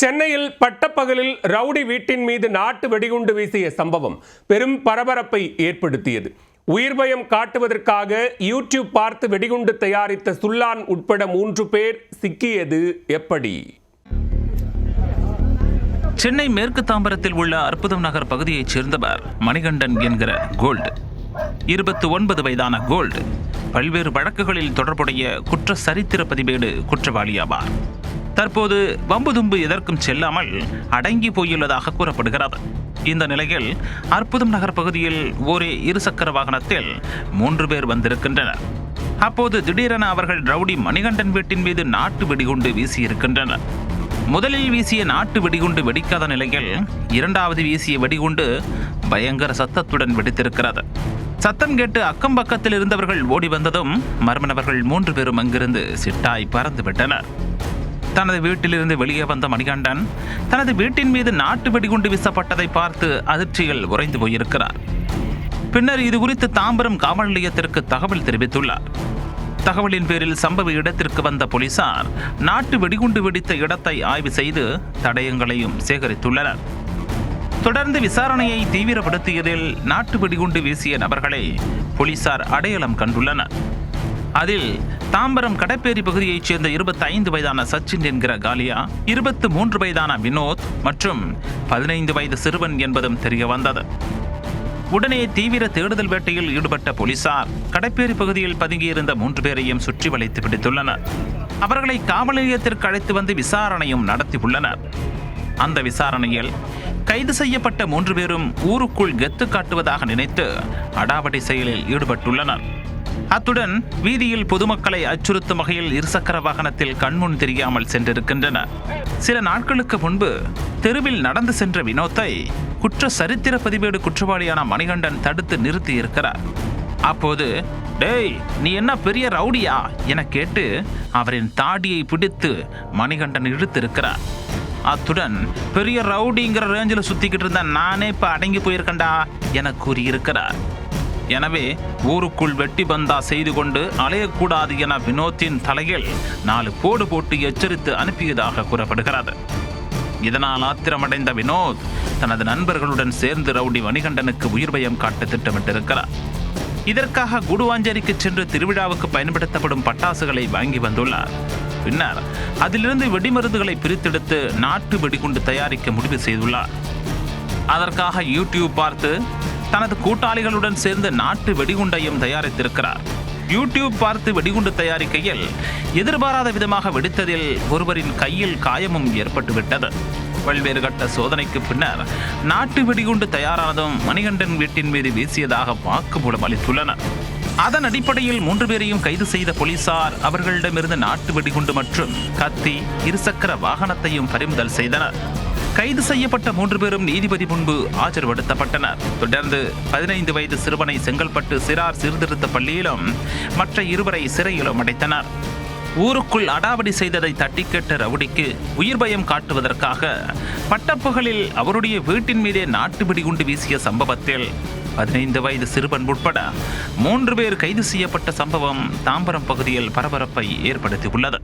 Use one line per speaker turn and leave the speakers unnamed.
சென்னையில் பட்டப்பகலில் ரவுடி வீட்டின் மீது நாட்டு வெடிகுண்டு வீசிய சம்பவம் பெரும் பரபரப்பை ஏற்படுத்தியது. உயிர் பயம் காட்டுவதற்காக யூடியூப் பார்த்து வெடிகுண்டு தயாரித்த சுல்லான் உட்பட 3 பேர் சிக்கியது எப்படி?
சென்னை மேற்கு தாம்பரத்தில் உள்ள அற்புதம் நகர் பகுதியைச் சேர்ந்தவர் மணிகண்டன் என்கிற கோல்டு. 29 வயதான கோல்டு பல்வேறு வழக்குகளில் தொடர்புடைய குற்ற சரித்திர பதிவேடு குற்றவாளியாவார். தற்போது வம்புதும்பு எதற்கும் செல்லாமல் அடங்கி போயுள்ளதாக கூறப்படுகிறது. இந்த நிலையில் அற்புதம் நகர் பகுதியில் ஒரே இருசக்கர வாகனத்தில் 3 பேர் வந்திருக்கின்றனர். அப்போது திடீரென அவர்கள் ரவுடி மணிகண்டன் வீட்டின் மீது நாட்டு வெடிகுண்டு வீசியிருக்கின்றனர். முதலில் வீசிய நாட்டு வெடிகுண்டு வெடிக்காத நிலையில் இரண்டாவது வீசிய வெடிகுண்டு பயங்கர சத்தத்துடன் வெடித்திருக்கிறது. சத்தம் கேட்டு அக்கம் பக்கத்தில் இருந்தவர்கள் ஓடி வந்ததும் மர்ம நபர்கள் 3 பேரும் அங்கிருந்து சிட்டாய் பறந்துவிட்டனர். தனது வீட்டிலிருந்து வெளியே வந்த மணிகண்டன் தனது வீட்டின் மீது நாட்டு வெடிகுண்டு வீசப்பட்டதை பார்த்து அதிர்ச்சியில் உறைந்து போயிருக்கிறார். பின்னர் இது குறித்து தாம்பரம் காவல் நிலையத்திற்கு தகவல் தெரிவித்துள்ளார். தகவலின் பேரில் சம்பவ இடத்திற்கு வந்த போலீசார் நாட்டு வெடிகுண்டு வெடித்த இடத்தை ஆய்வு செய்து தடயங்களையும் சேகரித்துள்ளனர். தொடர்ந்து விசாரணையை தீவிரப்படுத்தியதில் நாட்டு வெடிகுண்டு வீசிய நபர்களை போலீசார் அடையாளம் கண்டுள்ளனர். அதில் தாம்பரம் கடப்பேரி பகுதியைச் சேர்ந்த 25 வயதான சச்சின் என்கிற காலியா, 23 வயதான வினோத் மற்றும் 15 வயது சிறுவன் என்பதும் தெரிய வந்தது. உடனே தீவிர தேடுதல் வேட்டையில் ஈடுபட்ட போலீசார் கடப்பேரி பகுதியில் பதுங்கியிருந்த 3 பேரையும் சுற்றி வளைத்து பிடித்துள்ளனர். அவர்களை காவல் நிலையத்திற்கு அழைத்து வந்து விசாரணையும் நடத்தியுள்ளனர். அந்த விசாரணையில் கைது செய்யப்பட்ட 3 பேரும் ஊருக்குள் கெத்து காட்டுவதாக நினைத்து அடாவடி செயலில் ஈடுபட்டுள்ளனர். அத்துடன் வீதியில் பொதுமக்களை அச்சுறுத்தும் வகையில் இருசக்கர வாகனத்தில் கண்முன் தெரியாமல் சென்றிருக்கின்றனர். சில நாட்களுக்கு முன்பு தெருவில் நடந்து சென்ற வினோத்தை குற்ற சரித்திர பதிவேடு குற்றவாளியான மணிகண்டன் தடுத்து நிறுத்தி இருக்கிறார். அப்போது டேய், நீ என்ன பெரிய ரவுடியா என கேட்டு அவரின் தாடியை பிடித்து மணிகண்டன் இழுத்திருக்கிறார். அத்துடன் பெரிய ரவுடிங்கிற ரேஞ்சில் சுத்திக்கிட்டு இருந்த நானே இப்ப அடங்கி போயிருக்கண்டா என கூறியிருக்கிறார். எனவே ஊருக்குள் வெட்டி பந்தா செய்து கொண்டு அலையக்கூடாது என வினோத்தின் தலையில் 4 போடு போட்டு எச்சரித்து அனுப்பியதாக கூறப்படுகிறது. இதனால் ஆத்திரமடைந்த வினோத் தனது நண்பர்களுடன் சேர்ந்து ரவுடி மணிகண்டனுக்கு உயிர் பயம் காட்ட திட்டமிட்டிருக்கிறார். இதற்காக குடுவாஞ்சேரிக்கு சென்று திருவிழாவுக்கு பயன்படுத்தப்படும் பட்டாசுகளை வாங்கி வந்துள்ளார். பின்னர் அதிலிருந்து வெடிமருந்துகளை பிரித்தெடுத்து நாட்டு வெடிகுண்டு தயாரிக்க முடிவு செய்துள்ளார். அதற்காக யூடியூப் பார்த்து தனது கூட்டாளிகளுடன் சேர்ந்து நாட்டு வெடிகுண்டையும் தயாரித்திருக்கிறார். யூடியூப் பார்த்து வெடிகுண்டு தயாரிக்கையில் எதிர்பாராத விதமாக வெடித்ததில் ஒருவரின் கையில் காயமும் ஏற்பட்டுவிட்டது. பல்வேறு கட்ட சோதனைக்கு பின்னர் நாட்டு வெடிகுண்டு தயாரானதும் மணிகண்டன் வீட்டின் மீது வீசியதாக வாக்குமூலம் அளித்துள்ளனர். அதன் அடிப்படையில் 3 பேரையும் கைது செய்த போலீசார் அவர்களிடமிருந்து நாட்டு வெடிகுண்டு மற்றும் கத்தி, இருசக்கர வாகனத்தையும் பறிமுதல் செய்தனர். கைது செய்யப்பட்ட 3 பேரும் நீதிபதி முன்பு ஆஜர்படுத்தப்பட்டனர். தொடர்ந்து 15 வயது சிறுவனை செங்கல்பட்டு சிறார் சீர்திருத்த பள்ளியிலும் மற்ற 2 சிறையிலும் அடைத்தனர். ஊருக்குள் அடாவடி செய்ததை தட்டி கேட்ட ரவுடிக்கு உயிர் பயம் காட்டுவதற்காக பட்டப்பகலில் அவருடைய வீட்டின் மீதே நாட்டு வெடிகுண்டு வீசிய சம்பவத்தில் 15 வயது சிறுவன் உட்பட 3 பேர் கைது செய்யப்பட்ட சம்பவம் தாம்பரம் பகுதியில் பரபரப்பை ஏற்படுத்தியுள்ளது.